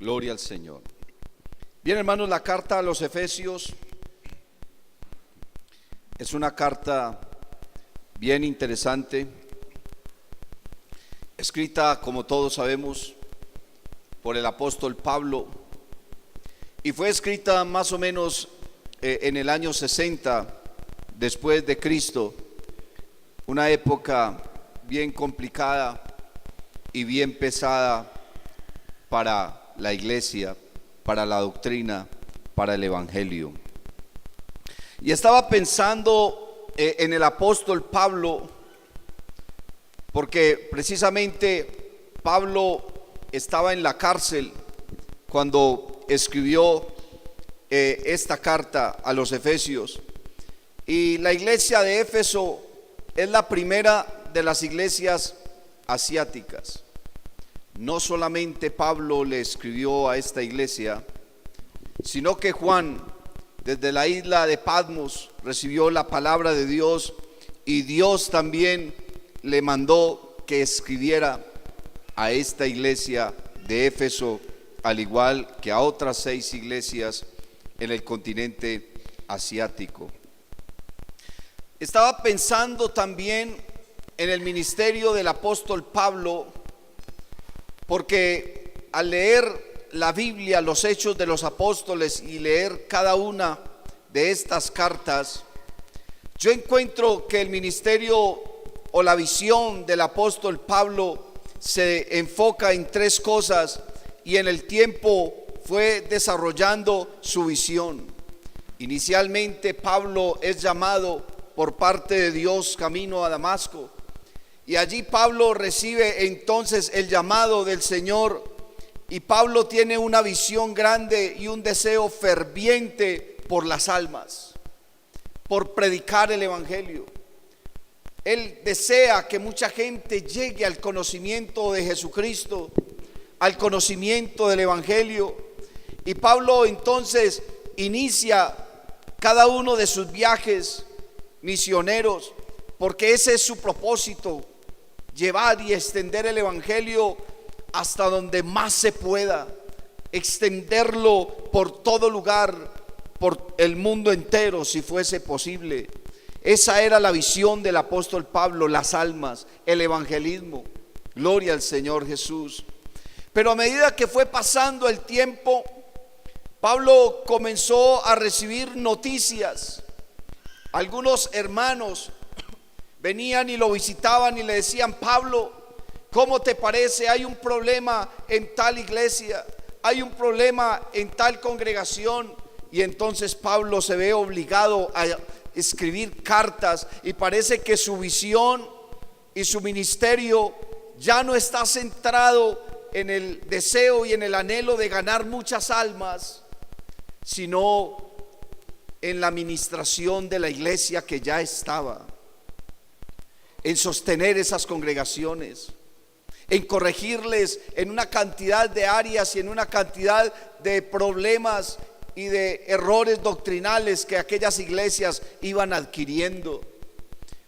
Gloria al Señor. Bien, hermanos, la carta a los Efesios es una carta bien interesante, escrita, como todos sabemos, por el apóstol Pablo, y fue escrita más o menos en el año 60 después de Cristo, una época bien complicada y bien pesada para la iglesia, para la doctrina, para el evangelio. Y estaba pensando en el apóstol Pablo, porque precisamente Pablo estaba en la cárcel cuando escribió esta carta a los Efesios. Y la iglesia de Éfeso es la primera de las iglesias asiáticas. No solamente Pablo le escribió a esta iglesia, sino que Juan, desde la isla de Patmos, recibió la palabra de Dios, y Dios también le mandó que escribiera a esta iglesia de Éfeso, al igual que a otras 6 iglesias en el continente asiático. Estaba pensando también en el ministerio del apóstol Pablo, porque al leer la Biblia, los Hechos de los Apóstoles, y leer cada una de estas cartas, yo encuentro que el ministerio o la visión del apóstol Pablo se enfoca en 3 cosas, y en el tiempo fue desarrollando su visión. Inicialmente Pablo es llamado por parte de Dios camino a Damasco, y allí Pablo recibe entonces el llamado del Señor, y Pablo tiene una visión grande y un deseo ferviente por las almas, por predicar el evangelio. Él desea que mucha gente llegue al conocimiento de Jesucristo, al conocimiento del evangelio. Y Pablo entonces inicia cada uno de sus viajes misioneros, porque ese es su propósito: llevar y extender el evangelio hasta donde más se pueda, extenderlo por todo lugar, por el mundo entero, si fuese posible. Esa era la visión del apóstol Pablo: las almas, el evangelismo. Gloria al Señor Jesús. Pero a medida que fue pasando el tiempo, Pablo comenzó a recibir noticias. Algunos hermanos venían y lo visitaban y le decían: Pablo, ¿cómo te parece? Hay un problema en tal iglesia, hay un problema en tal congregación. Y entonces Pablo se ve obligado a escribir cartas, y parece que su visión y su ministerio ya no está centrado en el deseo y en el anhelo de ganar muchas almas, sino en la administración de la iglesia que ya estaba, en sostener esas congregaciones, en corregirles en una cantidad de áreas y en una cantidad de problemas y de errores doctrinales que aquellas iglesias iban adquiriendo.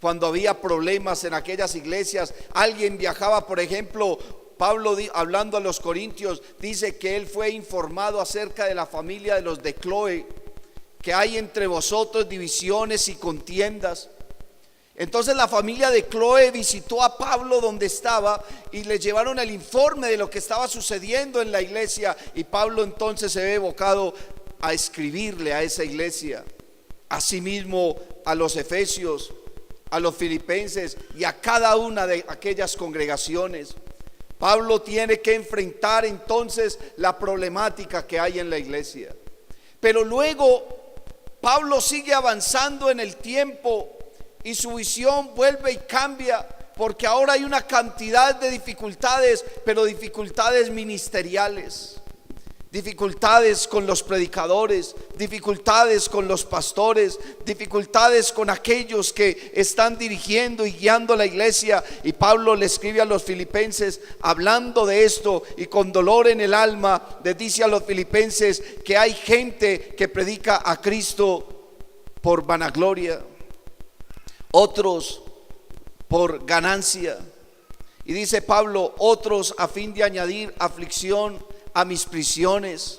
Cuando había problemas en aquellas iglesias, alguien viajaba, por ejemplo, Pablo, hablando a los corintios, dice que él fue informado acerca de la familia de los de Cloé, que hay entre vosotros divisiones y contiendas. Entonces la familia de Cloé visitó a Pablo donde estaba, y le llevaron el informe de lo que estaba sucediendo en la iglesia, y Pablo entonces se ve evocado a escribirle a esa iglesia, asimismo a los efesios, a los filipenses y a cada una de aquellas congregaciones. Pablo tiene que enfrentar entonces la problemática que hay en la iglesia. Pero luego Pablo sigue avanzando en el tiempo, y su visión vuelve y cambia, porque ahora hay una cantidad de dificultades, pero dificultades ministeriales, dificultades con los predicadores, dificultades con los pastores, dificultades con aquellos que están dirigiendo y guiando la iglesia. Y Pablo le escribe a los filipenses hablando de esto, y con dolor en el alma les dice a los filipenses que hay gente que predica a Cristo por vanagloria, otros por ganancia. Y dice Pablo: otros a fin de añadir aflicción a mis prisiones.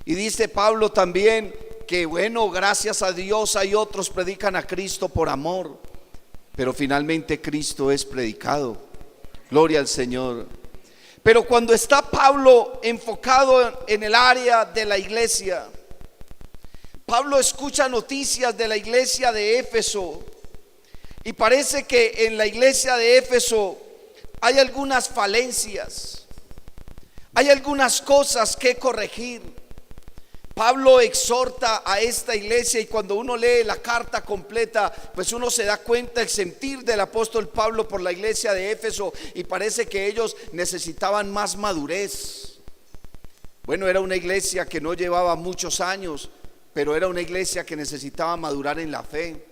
Y dice Pablo también que bueno, gracias a Dios hay otros predican a Cristo por amor, pero finalmente Cristo es predicado. Gloria al Señor. Pero cuando está Pablo enfocado en el área de la iglesia, Pablo escucha noticias de la iglesia de Éfeso, y parece que en la iglesia de Éfeso hay algunas falencias, hay algunas cosas que corregir. Pablo exhorta a esta iglesia, y cuando uno lee la carta completa, pues uno se da cuenta del sentir del apóstol Pablo por la iglesia de Éfeso, y parece que ellos necesitaban más madurez. Bueno, era una iglesia que no llevaba muchos años, pero era una iglesia que necesitaba madurar en la fe,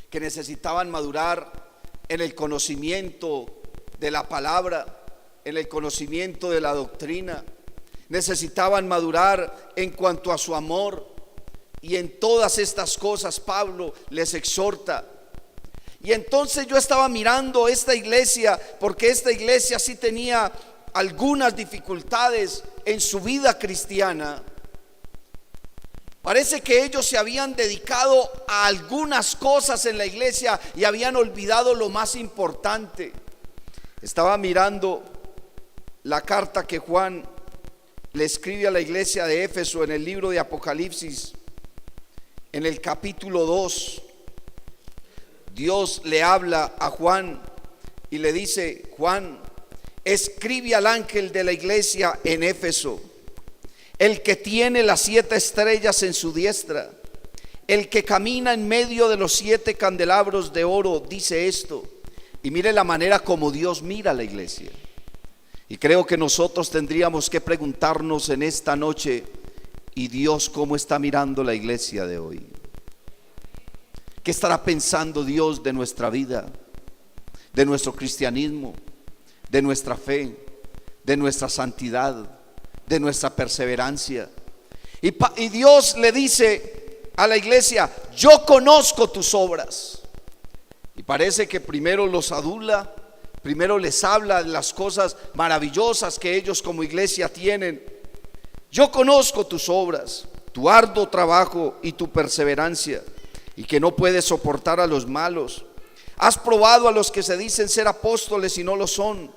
que necesitaban madurar en el conocimiento de la palabra, en el conocimiento de la doctrina. Necesitaban madurar en cuanto a su amor, y en todas estas cosas Pablo les exhorta. Y entonces yo estaba mirando esta iglesia, porque esta iglesia sí tenía algunas dificultades en su vida cristiana. Parece que ellos se habían dedicado a algunas cosas en la iglesia y habían olvidado lo más importante. Estaba mirando la carta que Juan le escribe a la iglesia de Éfeso en el libro de Apocalipsis, en el capítulo 2. Dios le habla a Juan y le dice: Juan, escribe al ángel de la iglesia en Éfeso, el que tiene las 7 estrellas en su diestra, el que camina en medio de los 7 candelabros de oro, dice esto. Y mire la manera como Dios mira a la iglesia. Y creo que nosotros tendríamos que preguntarnos en esta noche: ¿y Dios cómo está mirando la iglesia de hoy? ¿Qué estará pensando Dios de nuestra vida, de nuestro cristianismo, de nuestra fe, de nuestra santidad, de nuestra perseverancia? Y Dios le dice a la iglesia: yo conozco tus obras. Y parece que primero los adula, primero les habla de las cosas maravillosas que ellos como iglesia tienen. Yo conozco tus obras, tu arduo trabajo y tu perseverancia, y que no puedes soportar a los malos. Has probado a los que se dicen ser apóstoles y no lo son,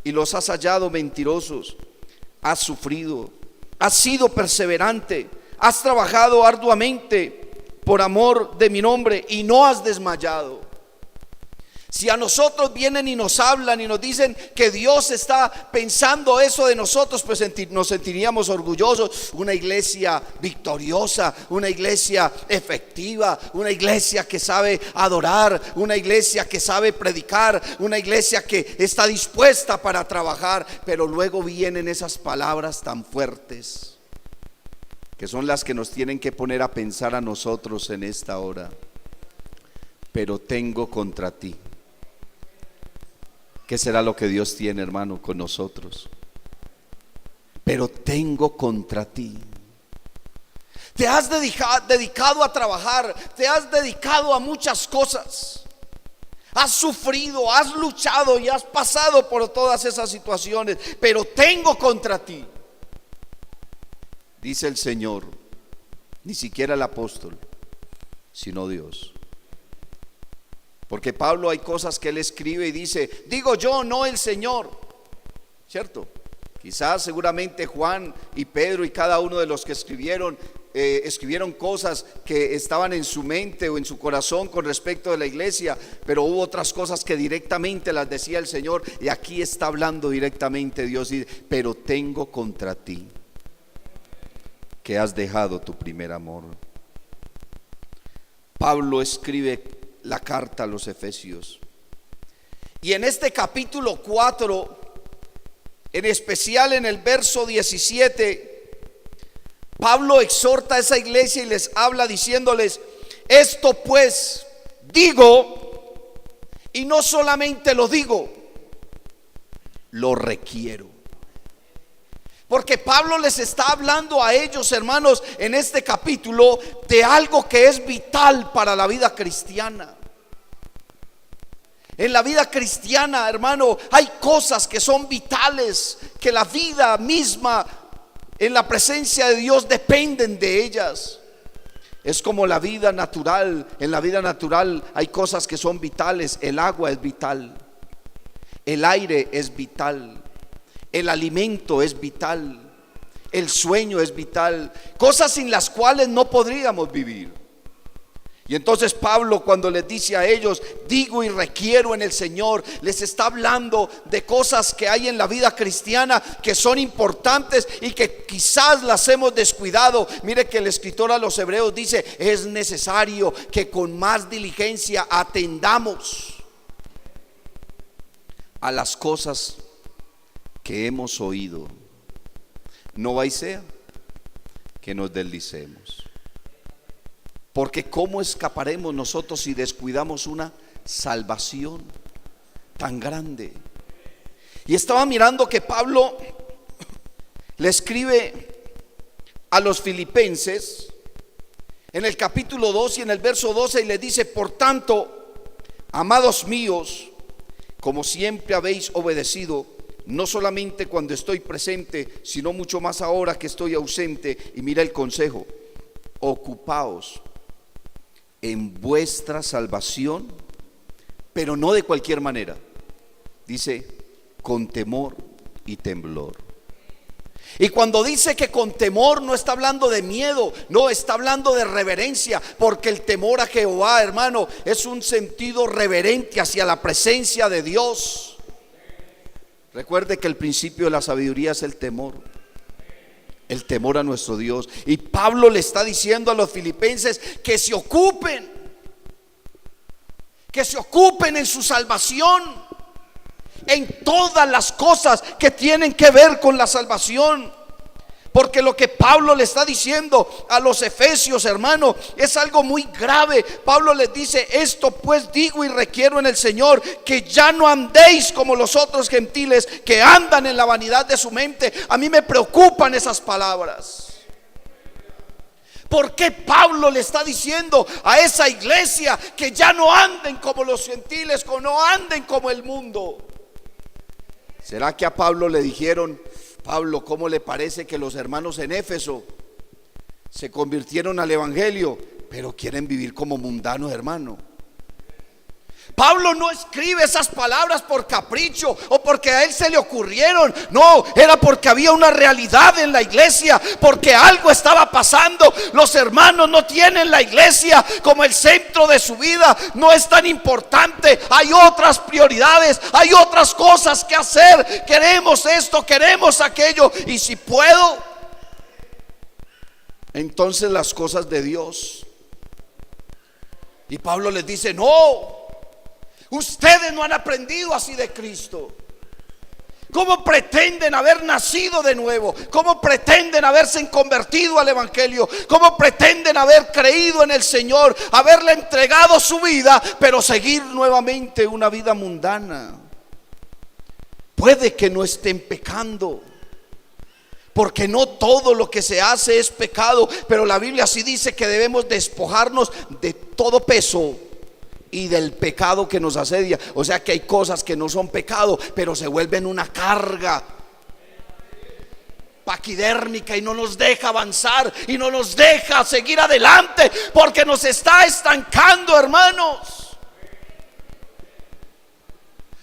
y los has hallado mentirosos. Has sufrido, has sido perseverante, has trabajado arduamente por amor de mi nombre y no has desmayado. Si a nosotros vienen y nos hablan y nos dicen que Dios está pensando eso de nosotros, pues nos sentiríamos orgullosos. Una iglesia victoriosa, una iglesia efectiva, una iglesia que sabe adorar, una iglesia que sabe predicar, una iglesia que está dispuesta para trabajar. Pero luego vienen esas palabras tan fuertes, que son las que nos tienen que poner a pensar a nosotros en esta hora. Pero tengo contra ti. ¿Qué será lo que Dios tiene, hermano, con nosotros? Pero tengo contra ti. Te has dedicado a trabajar, te has dedicado a muchas cosas, has sufrido, has luchado y has pasado por todas esas situaciones, pero tengo contra ti, dice el Señor. Ni siquiera el apóstol, sino Dios. Porque Pablo, hay cosas que él escribe y dice: digo yo, no el Señor, ¿cierto? Quizás seguramente Juan y Pedro y cada uno de los que escribieron cosas que estaban en su mente o en su corazón con respecto de la iglesia, pero hubo otras cosas que directamente las decía el Señor. Y aquí está hablando directamente Dios y dice: pero tengo contra ti que has dejado tu primer amor. Pablo escribe la carta a los Efesios, y en este capítulo 4, en especial en el verso 17, Pablo exhorta a esa iglesia y les habla diciéndoles: esto pues digo, y no solamente lo digo, lo requiero. Porque Pablo les está hablando a ellos, hermanos, en este capítulo de algo que es vital para la vida cristiana. En la vida cristiana, hermano, hay cosas que son vitales, que la vida misma en la presencia de Dios dependen de ellas. Es como la vida natural. En la vida natural hay cosas que son vitales. El agua es vital, el aire es vital, el alimento es vital, el sueño es vital, cosas sin las cuales no podríamos vivir. Y entonces Pablo, cuando les dice a ellos, digo y requiero en el Señor, les está hablando de cosas que hay en la vida cristiana que son importantes y que quizás las hemos descuidado. Mire que el escritor a los Hebreos dice: es necesario que con más diligencia atendamos a las cosas que hemos oído. No vaya sea que nos deslicemos. Porque ¿cómo escaparemos nosotros si descuidamos una salvación tan grande? Y estaba mirando que Pablo le escribe a los filipenses en el capítulo 2 y en el verso 12, y le dice: por tanto, amados míos, como siempre habéis obedecido, no solamente cuando estoy presente, sino mucho más ahora que estoy ausente. Y mira el consejo: ocupaos en vuestra salvación, pero no de cualquier manera. Dice: con temor y temblor. Y cuando dice que con temor, no está hablando de miedo, no, está hablando de reverencia, porque el temor a Jehová, hermano, es un sentido reverente hacia la presencia de Dios. Recuerde que el principio de la sabiduría es el temor a nuestro Dios. Y Pablo le está diciendo a los filipenses que se ocupen en su salvación, en todas las cosas que tienen que ver con la salvación. Porque lo que Pablo le está diciendo a los efesios, hermano, es algo muy grave. Pablo les dice: esto pues digo y requiero en el Señor, que ya no andéis como los otros gentiles que andan en la vanidad de su mente. A mí me preocupan esas palabras. ¿Por qué Pablo le está diciendo a esa iglesia que ya no anden como los gentiles, que no anden como el mundo? ¿Será que a Pablo le dijeron: Pablo, ¿cómo le parece que los hermanos en Éfeso se convirtieron al evangelio, pero quieren vivir como mundanos, hermano? Pablo no escribe esas palabras por capricho o porque a él se le ocurrieron. No, era porque había una realidad en la iglesia, porque algo estaba pasando. Los hermanos no tienen la iglesia como el centro de su vida. No es tan importante. Hay otras prioridades, hay otras cosas que hacer. Queremos esto, queremos aquello. Y si puedo, entonces las cosas de Dios. Y Pablo les dice: no, ustedes no han aprendido así de Cristo. ¿Cómo pretenden haber nacido de nuevo? ¿Cómo pretenden haberse convertido al evangelio? ¿Cómo pretenden haber creído en el Señor, haberle entregado su vida, pero seguir nuevamente una vida mundana? Puede que no estén pecando, porque no todo lo que se hace es pecado, pero la Biblia sí dice que debemos despojarnos de todo peso y del pecado que nos asedia. O sea que hay cosas que no son pecado, pero se vuelven una carga paquidérmica y no nos deja avanzar y no nos deja seguir adelante, porque nos está estancando, hermanos.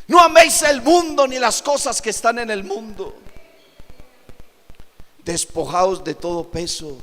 No améis el mundo ni las cosas que están en el mundo. Despojaos de todo peso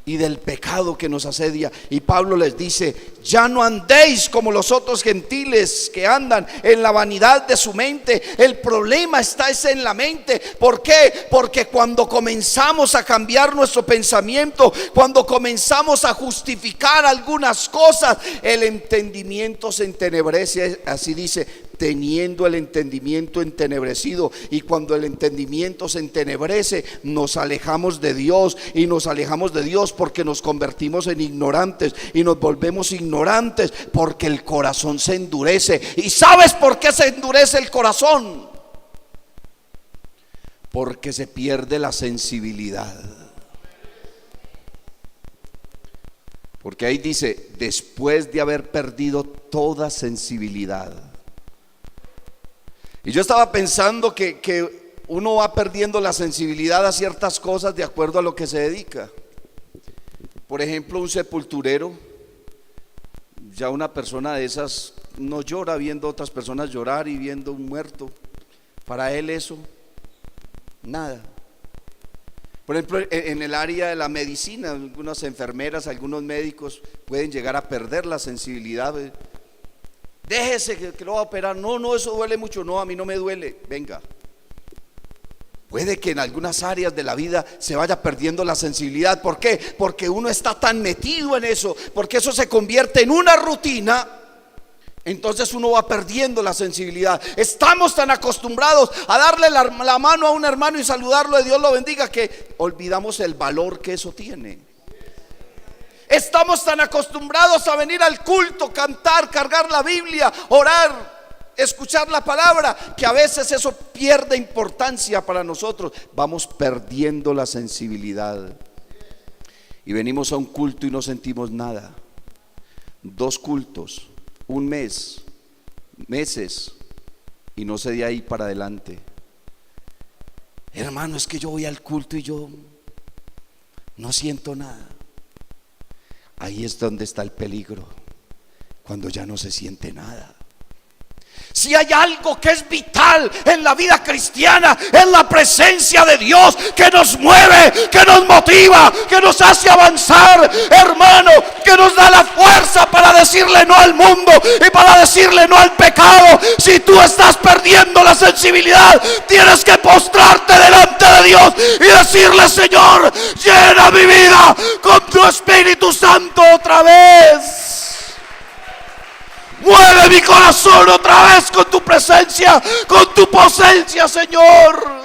y del pecado que nos asedia. Y Pablo les dice: ya no andéis como los otros gentiles que andan en la vanidad de su mente. El problema está en la mente. ¿Por qué? Porque cuando comenzamos a cambiar nuestro pensamiento, cuando comenzamos a justificar algunas cosas, el entendimiento se entenebrece. Así dice: teniendo el entendimiento entenebrecido. Y cuando el entendimiento se entenebrece, nos alejamos de Dios. Y nos alejamos de Dios porque nos convertimos en ignorantes. Y nos volvemos ignorantes porque el corazón se endurece. ¿Y sabes por qué se endurece el corazón? Porque se pierde la sensibilidad. Porque ahí dice, después de haber perdido toda sensibilidad. Y yo estaba pensando que uno va perdiendo la sensibilidad a ciertas cosas de acuerdo a lo que se dedica. Por ejemplo, un sepulturero, ya una persona de esas no llora viendo a otras personas llorar y viendo un muerto. Para él eso, nada. Por ejemplo, en el área de la medicina, algunas enfermeras, algunos médicos pueden llegar a perder la sensibilidad. Déjese que lo va a operar. No, eso duele mucho. No, a mí no me duele. Venga. Puede que en algunas áreas de la vida se vaya perdiendo la sensibilidad. ¿Por qué? Porque uno está tan metido en eso, porque eso se convierte en una rutina. Entonces uno va perdiendo la sensibilidad. Estamos tan acostumbrados a darle la mano a un hermano y saludarlo, de Dios lo bendiga, que olvidamos el valor que eso tiene. Estamos tan acostumbrados a venir al culto, cantar, cargar la Biblia, orar, escuchar la palabra, que a veces eso pierde importancia para nosotros. Vamos perdiendo la sensibilidad. Y venimos a un culto y no sentimos nada. 2 cultos, un mes, meses, y no sé de ahí para adelante. Hermano, es que yo voy al culto y yo no siento nada. Ahí es donde está el peligro, cuando ya no se siente nada. Si hay algo que es vital en la vida cristiana, es la presencia de Dios, que nos mueve, que nos motiva, que nos hace avanzar, hermano, que nos da la fuerza para decirle no al mundo y para decirle no al pecado. Si tú estás perdiendo la sensibilidad, tienes que postrarte delante de Dios y decirle: Señor, llena mi vida con tu Espíritu Santo otra vez. Mueve mi corazón otra vez con tu presencia, con tu potencia, Señor.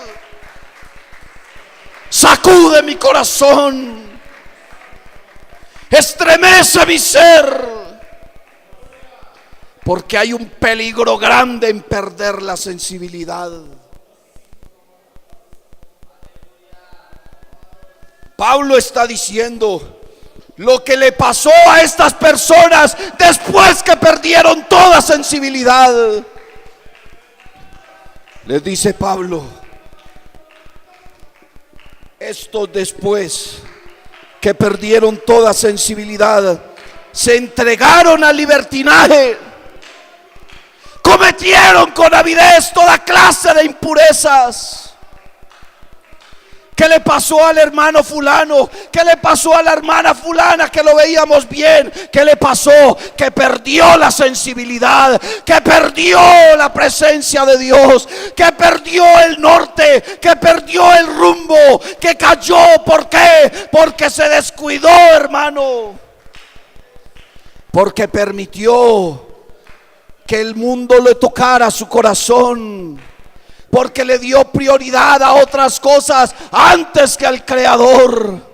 Sacude mi corazón, estremece mi ser, porque hay un peligro grande en perder la sensibilidad. Pablo está diciendo lo que le pasó a estas personas después que perdieron toda sensibilidad. Les dice Pablo: estos después que perdieron toda sensibilidad se entregaron al libertinaje, cometieron con avidez toda clase de impurezas. ¿Qué le pasó al hermano fulano? ¿Qué le pasó a la hermana fulana que lo veíamos bien? ¿Qué le pasó? Que perdió la sensibilidad, que perdió la presencia de Dios, que perdió el norte, que perdió el rumbo, que cayó. ¿Por qué? Porque se descuidó, hermano. Porque permitió que el mundo le tocara su corazón. Porque le dio prioridad a otras cosas antes que al Creador.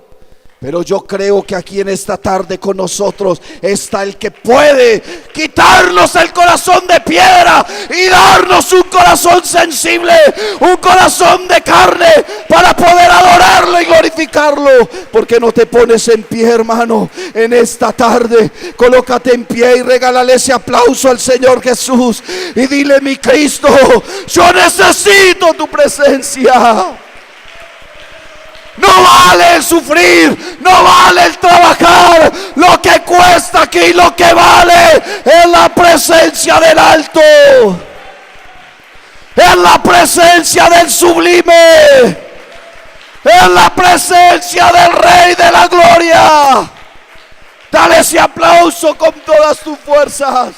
Pero yo creo que aquí en esta tarde con nosotros está el que puede quitarnos el corazón de piedra y darnos un corazón sensible, un corazón de carne, para poder adorarlo y glorificarlo. ¿Por qué no te pones en pie, hermano, en esta tarde? Colócate en pie y regálale ese aplauso al Señor Jesús y dile: mi Cristo, yo necesito tu presencia. No vale el sufrir, no vale el trabajar. Lo que cuesta aquí, lo que vale es la presencia del alto, es la presencia del sublime, es la presencia del Rey de la gloria. Dale ese aplauso con todas tus fuerzas.